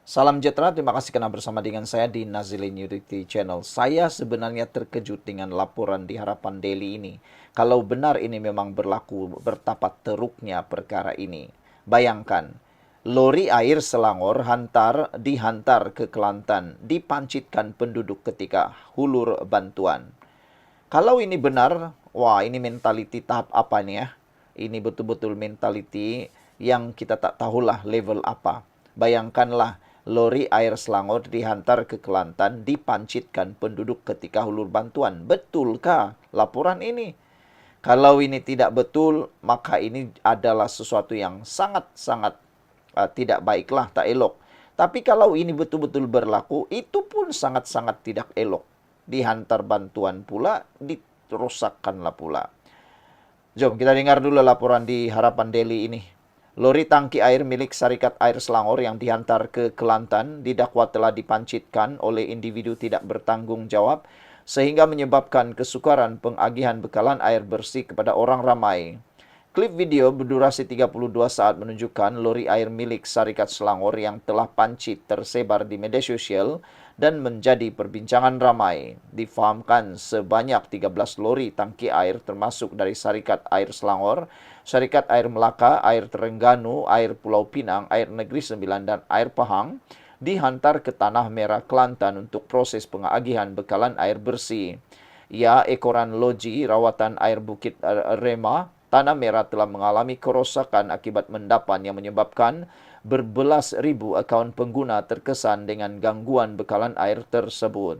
Salam sejahtera, terima kasih karena bersama dengan saya di Nazilin Unity Channel. Saya sebenarnya terkejut dengan laporan di Harapan Daily ini. Kalau benar ini memang berlaku, betapa teruknya perkara ini. Bayangkan, lori air Selangor dihantar ke Kelantan, dipancitkan penduduk ketika hulur bantuan. Kalau ini benar, wah ini mentality tahap apa nih ya? Ini betul-betul mentality yang kita tak tahulah level apa. Bayangkanlah, lori air Selangor dihantar ke Kelantan, dipancitkan penduduk ketika hulur bantuan. Betulkah laporan ini? Kalau ini tidak betul, maka ini adalah sesuatu yang sangat-sangat tidak baiklah, tak elok. Tapi kalau ini betul-betul berlaku, itu pun sangat-sangat tidak elok. Dihantar bantuan pula, dirosakkanlah pula. Jom kita dengar dulu laporan di Harapan Daily ini. Lori tangki air milik Syarikat Air Selangor yang dihantar ke Kelantan didakwa telah dipancitkan oleh individu tidak bertanggung jawab sehingga menyebabkan kesukaran pengagihan bekalan air bersih kepada orang ramai. Klip video berdurasi 32 saat menunjukkan lori air milik Syarikat Selangor yang telah pancit tersebar di media sosial dan menjadi perbincangan ramai. Difahamkan sebanyak 13 lori tangki air termasuk dari Syarikat Air Selangor, Syarikat Air Melaka, Air Terengganu, Air Pulau Pinang, Air Negeri Sembilan, dan Air Pahang dihantar ke Tanah Merah, Kelantan untuk proses pengagihan bekalan air bersih. Ya, ekoran loji rawatan air Bukit Rema Tanah Merah telah mengalami kerosakan akibat mendapan yang menyebabkan berbelas ribu akaun pengguna terkesan dengan gangguan bekalan air tersebut.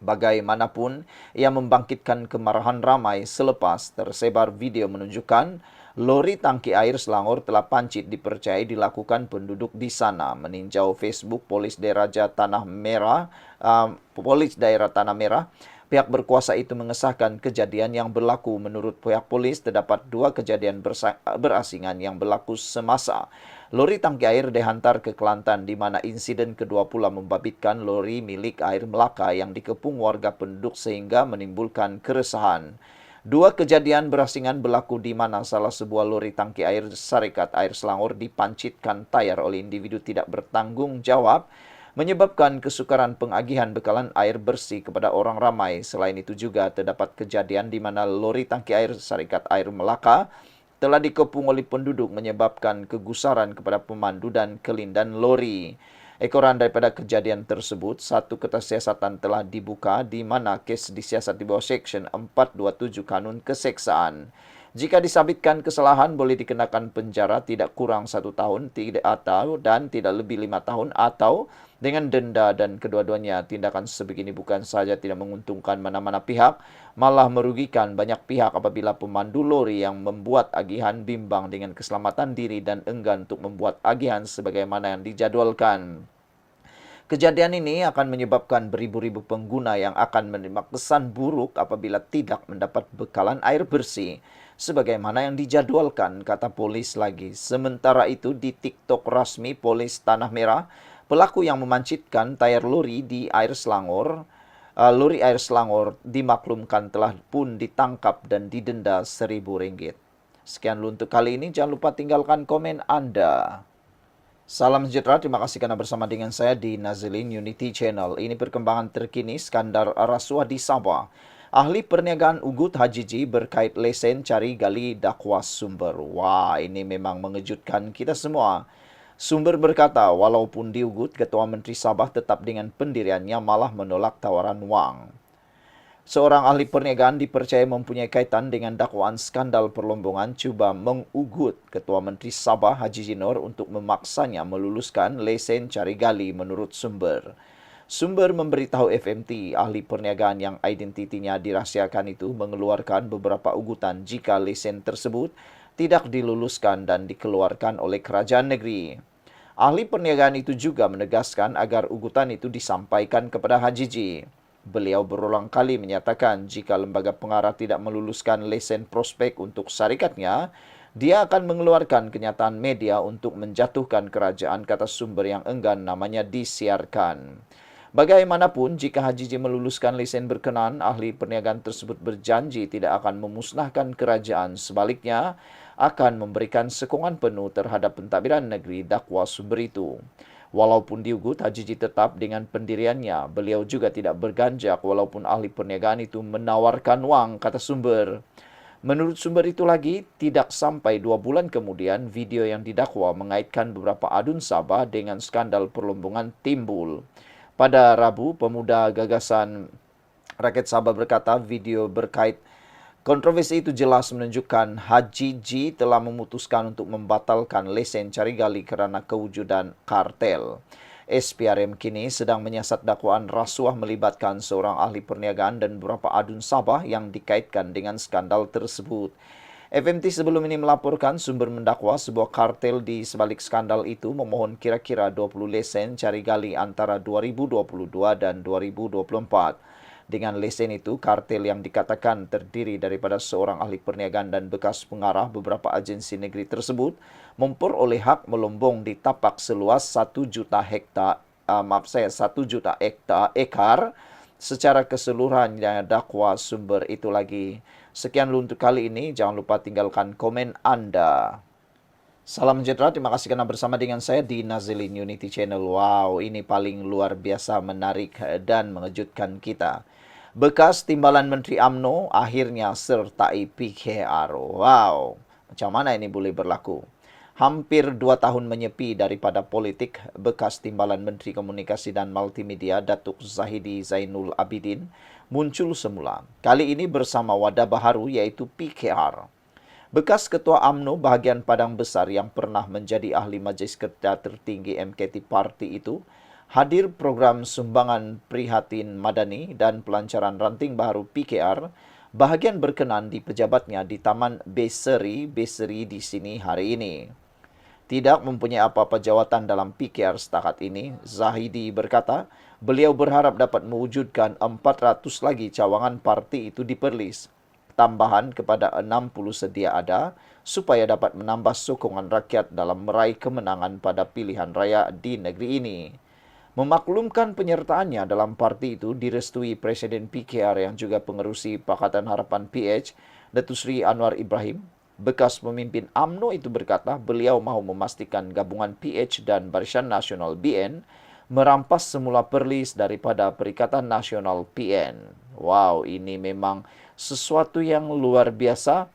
Bagaimanapun, ia membangkitkan kemarahan ramai selepas tersebar video menunjukkan lori tangki air Selangor telah pancit dipercayai dilakukan penduduk di sana. Meninjau Facebook Polis Daerah Tanah Merah, pihak berkuasa itu mengesahkan kejadian yang berlaku. Menurut pihak polis, terdapat dua kejadian berasingan yang berlaku semasa lori tangki air dihantar ke Kelantan, di mana insiden kedua pula membabitkan lori milik Air Melaka yang dikepung warga penduduk sehingga menimbulkan keresahan. Dua kejadian berasingan berlaku di mana salah sebuah lori tangki air Syarikat Air Selangor dipancitkan tayar oleh individu tidak bertanggung jawab, menyebabkan kesukaran pengagihan bekalan air bersih kepada orang ramai. Selain itu juga terdapat kejadian di mana lori tangki air Syarikat Air Melaka telah dikepung oleh penduduk menyebabkan kegusaran kepada pemandu dan kelindan lori. Ekoran daripada kejadian tersebut, satu kertas siasatan telah dibuka di mana kes disiasat di bawah Seksyen 427 Kanun Keseksaan. Jika disabitkan kesalahan, boleh dikenakan penjara tidak kurang 1 tahun dan tidak lebih 5 tahun atau dengan denda, dan kedua-duanya tindakan sebegini bukan saja tidak menguntungkan mana-mana pihak, malah merugikan banyak pihak apabila pemandu lori yang membuat agihan bimbang dengan keselamatan diri dan enggan untuk membuat agihan sebagaimana yang dijadwalkan. Kejadian ini akan menyebabkan beribu-ribu pengguna yang akan menerima kesan buruk apabila tidak mendapat bekalan air bersih sebagaimana yang dijadwalkan, kata polis lagi. Sementara itu, di TikTok resmi Polis Tanah Merah, pelaku yang memancitkan tayar lori di air Selangor, lori air Selangor dimaklumkan telah pun ditangkap dan didenda Rp1.000. Sekian dulu untuk kali ini, jangan lupa tinggalkan komen Anda. Salam sejahtera, terima kasih karena bersama dengan saya di Nazilin Unity Channel. Ini perkembangan terkini skandal rasuah di Sabah. Ahli perniagaan Ugut Hajiji berkait lesen cari gali dakwah sumber. Wah, ini memang mengejutkan kita semua. Sumber berkata, walaupun di Ugut, Ketua Menteri Sabah tetap dengan pendiriannya malah menolak tawaran wang. Seorang ahli perniagaan dipercaya mempunyai kaitan dengan dakwaan skandal perlombongan cuba mengugut Ketua Menteri Sabah Haji Jinor untuk memaksanya meluluskan lesen cari gali menurut sumber. Sumber memberitahu FMT, ahli perniagaan yang identitinya dirahsiakan itu mengeluarkan beberapa ugutan jika lesen tersebut tidak diluluskan dan dikeluarkan oleh kerajaan negeri. Ahli perniagaan itu juga menegaskan agar ugutan itu disampaikan kepada Haji Ji. Beliau berulang kali menyatakan jika lembaga pengarah tidak meluluskan lesen prospek untuk syarikatnya, dia akan mengeluarkan kenyataan media untuk menjatuhkan kerajaan, kata sumber yang enggan namanya disiarkan. Bagaimanapun, jika Haji J meluluskan lesen berkenan, ahli perniagaan tersebut berjanji tidak akan memusnahkan kerajaan. Sebaliknya, akan memberikan sokongan penuh terhadap pentadbiran negeri, dakwa sumber itu. Walaupun diugut, Haji Ji tetap dengan pendiriannya. Beliau juga tidak berganjak walaupun ahli perniagaan itu menawarkan wang, kata sumber. Menurut sumber itu lagi, tidak sampai 2 bulan kemudian, video yang didakwa mengaitkan beberapa adun Sabah dengan skandal perlombongan timbul. Pada Rabu, pemuda gagasan Rakyat Sabah berkata video berkait kontroversi itu jelas menunjukkan Haji Ji telah memutuskan untuk membatalkan lesen cari gali kerana kewujudan kartel. SPRM kini sedang menyiasat dakwaan rasuah melibatkan seorang ahli perniagaan dan beberapa adun Sabah yang dikaitkan dengan skandal tersebut. FMT sebelum ini melaporkan sumber mendakwa sebuah kartel di sebalik skandal itu memohon kira-kira 20 lesen cari gali antara 2022 dan 2024. Dengan lesen itu, kartel yang dikatakan terdiri daripada seorang ahli perniagaan dan bekas pengarah beberapa agensi negeri tersebut memperoleh hak melombong di tapak seluas 1 juta hektar, 1 juta ekar secara keseluruhan yang dakwa sumber itu lagi. Sekian dulu untuk kali ini, jangan lupa tinggalkan komen Anda. Salam sejahtera, terima kasih karena bersama dengan saya di Nazilin Unity Channel. Wow, ini paling luar biasa menarik dan mengejutkan kita. Bekas Timbalan Menteri AMNO akhirnya sertai PKR. Wow, macam mana ini boleh berlaku? Hampir 2 tahun menyepi daripada politik, bekas Timbalan Menteri Komunikasi dan Multimedia Datuk Zahidi Zainul Abidin muncul semula. Kali ini bersama wadah baharu iaitu PKR. Bekas Ketua AMNO bahagian Padang Besar yang pernah menjadi ahli Majlis Kerja Tertinggi MKT Parti itu hadir program sumbangan prihatin madani dan pelancaran ranting baharu PKR, bahagian berkenan di pejabatnya di Taman Beseri di sini hari ini. Tidak mempunyai apa-apa jawatan dalam PKR setakat ini, Zahidi berkata, beliau berharap dapat mewujudkan 400 lagi cawangan parti itu di Perlis, tambahan kepada 60 sedia ada, supaya dapat menambah sokongan rakyat dalam meraih kemenangan pada pilihan raya di negeri ini. Memaklumkan penyertaannya dalam parti itu direstui Presiden PKR yang juga pengerusi Pakatan Harapan PH, Datuk Seri Anwar Ibrahim. Bekas pemimpin AMNO itu berkata beliau mahu memastikan gabungan PH dan Barisan Nasional BN merampas semula Perlis daripada Perikatan Nasional PN. Wow, ini memang sesuatu yang luar biasa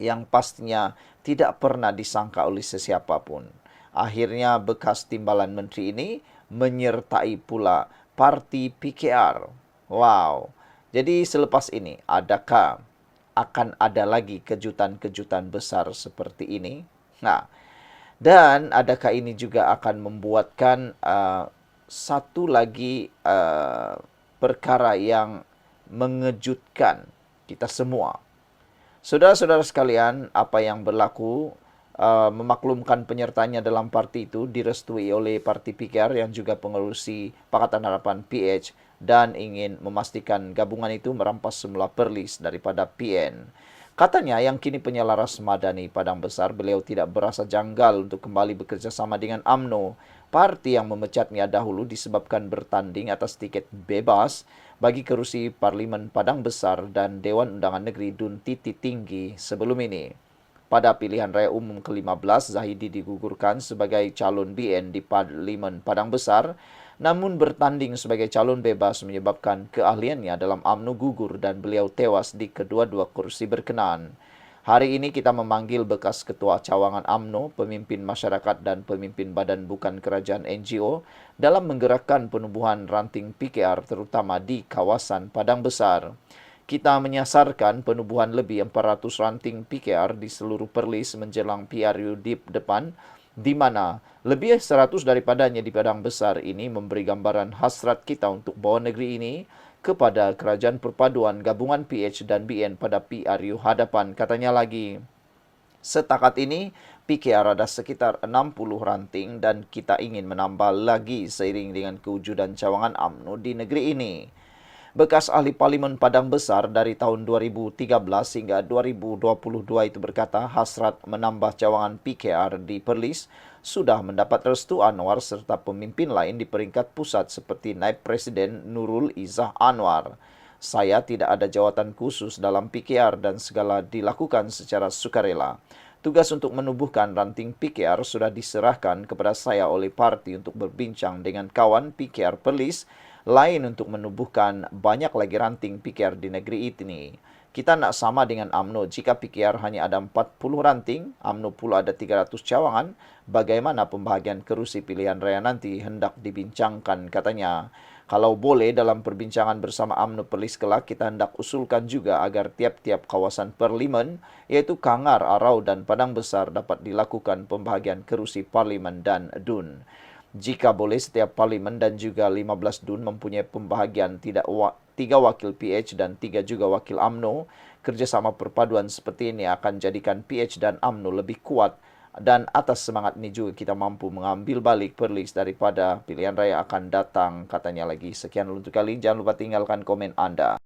yang pastinya tidak pernah disangka oleh sesiapa pun. Akhirnya bekas Timbalan Menteri ini menyertai pula parti PKR. Wow. Jadi selepas ini, adakah akan ada lagi kejutan-kejutan besar seperti ini? Nah, dan adakah ini juga akan membuatkan satu lagi perkara yang mengejutkan kita semua? Saudara-saudara sekalian, apa yang berlaku memaklumkan penyertanya dalam parti itu direstui oleh parti PKR yang juga pengerusi Pakatan Harapan PH dan ingin memastikan gabungan itu merampas semula Perlis daripada PN. Katanya yang kini penyelaras madani Padang Besar, beliau tidak berasa janggal untuk kembali bekerja sama dengan AMNO, parti yang memecatnya dahulu disebabkan bertanding atas tiket bebas bagi kerusi Parlimen Padang Besar dan Dewan Undangan Negeri Dun Titi Tinggi sebelum ini. Pada pilihan raya umum ke-15, Zahidi digugurkan sebagai calon BN di Parlimen Padang Besar, namun bertanding sebagai calon bebas menyebabkan keahliannya dalam UMNO gugur dan beliau tewas di kedua-dua kursi berkenaan. Hari ini kita memanggil bekas ketua cawangan UMNO, pemimpin masyarakat dan pemimpin badan bukan kerajaan NGO dalam menggerakkan penubuhan ranting PKR terutama di kawasan Padang Besar. Kita menyasarkan penubuhan lebih 400 ranting PKR di seluruh Perlis menjelang PRU di depan, di mana lebih 100 daripadanya di Padang Besar ini memberi gambaran hasrat kita untuk bawa negeri ini kepada kerajaan perpaduan gabungan PH dan BN pada PRU hadapan. Katanya lagi, setakat ini PKR ada sekitar 60 ranting dan kita ingin menambah lagi seiring dengan kewujudan cawangan UMNO di negeri ini. Bekas ahli Parlimen Padang Besar dari tahun 2013 hingga 2022 itu berkata hasrat menambah cawangan PKR di Perlis sudah mendapat restu Anwar serta pemimpin lain di peringkat pusat seperti Naib Presiden Nurul Izzah Anwar. Saya tidak ada jawatan khusus dalam PKR dan segala dilakukan secara sukarela. Tugas untuk menubuhkan ranting PKR sudah diserahkan kepada saya oleh parti untuk berbincang dengan kawan PKR Perlis lain untuk menubuhkan banyak lagi ranting PKR di negeri ini. Kita nak sama dengan UMNO. Jika PKR hanya ada 40 ranting, UMNO pula ada 300 cawangan, bagaimana pembahagian kerusi pilihan raya nanti hendak dibincangkan, katanya. Kalau boleh dalam perbincangan bersama UMNO Perlis kelak, kita hendak usulkan juga agar tiap-tiap kawasan parlimen, yaitu Kangar, Arau dan Padang Besar dapat dilakukan pembahagian kerusi parlimen dan DUN. Jika boleh, setiap parlimen dan juga 15 DUN mempunyai pembahagian 3 wakil PH dan 3 juga wakil UMNO. Kerjasama perpaduan seperti ini akan jadikan PH dan UMNO lebih kuat, dan atas semangat ini juga kita mampu mengambil balik Perlis daripada pilihan raya akan datang, katanya lagi. Sekian untuk kali, jangan lupa tinggalkan komen Anda.